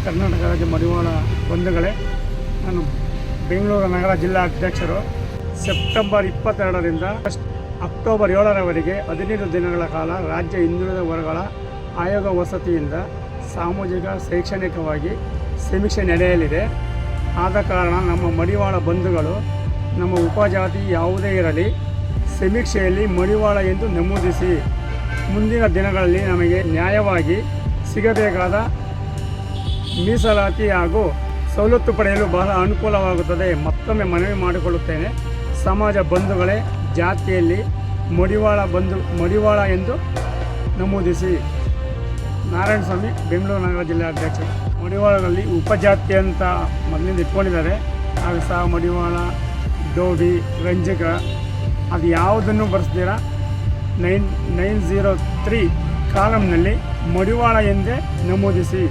ಕರ್ನಾಟಕ ರಾಜ್ಯ ಮಡಿವಾಳ ಬಂಧುಗಳೇ, ನಾನು ಬೆಂಗಳೂರು ನಗರ ಜಿಲ್ಲಾ ಅಧ್ಯಕ್ಷರು. ಸೆಪ್ಟೆಂಬರ್ 22ರಿಂದ ಅಕ್ಟೋಬರ್ 7ರವರೆಗೆ 15 ದಿನಗಳ ಕಾಲ ರಾಜ್ಯ ಹಿಂದುಳಿದ ವರ್ಗಗಳ ಆಯೋಗ ವಸತಿಯಿಂದ ಸಾಮಾಜಿಕ ಶೈಕ್ಷಣಿಕವಾಗಿ ಸಮೀಕ್ಷೆ ನಡೆಯಲಿದೆ. ಆದ ಕಾರಣ ನಮ್ಮ ಮಡಿವಾಳ ಬಂಧುಗಳು ನಮ್ಮ ಉಪಜಾತಿ ಯಾವುದೇ ಇರಲಿ ಸಮೀಕ್ಷೆಯಲ್ಲಿ ಮಡಿವಾಳ ಎಂದು ನಮೂದಿಸಿ ಮುಂದಿನ ದಿನಗಳಲ್ಲಿ ನಮಗೆ ನ್ಯಾಯವಾಗಿ ಸಿಗಬೇಕಾದ ಮೀಸಲಾತಿ ಹಾಗೂ ಸವಲತ್ತು ಪಡೆಯಲು ಬಹಳ ಅನುಕೂಲವಾಗುತ್ತದೆ. ಮತ್ತೊಮ್ಮೆ ಮನವಿ ಮಾಡಿಕೊಳ್ಳುತ್ತೇನೆ, ಸಮಾಜ ಬಂಧುಗಳೇ, ಜಾತಿಯಲ್ಲಿ ಮಡಿವಾಳ ಎಂದು ನಮೂದಿಸಿ. ನಾರಾಯಣಸ್ವಾಮಿ, ಬೆಂಗಳೂರು ನಗರ ಜಿಲ್ಲಾ ಅಧ್ಯಕ್ಷ. ಮಡಿವಾಳಗಳಲ್ಲಿ ಉಪಜಾತಿ ಅಂತ ಮೊದಲಿಂದ ಇಟ್ಕೊಂಡಿದ್ದಾರೆ. ಅದು ಸಹ ಮಡಿವಾಳ, ಡೋಬಿ, ರಂಜಕ ಅದು ಯಾವುದನ್ನು ಬರೆಸ್ದಿರ 903 ಕಾಲಮ್ನಲ್ಲಿ ಮಡಿವಾಳ ಎಂದೇ ನಮೂದಿಸಿ.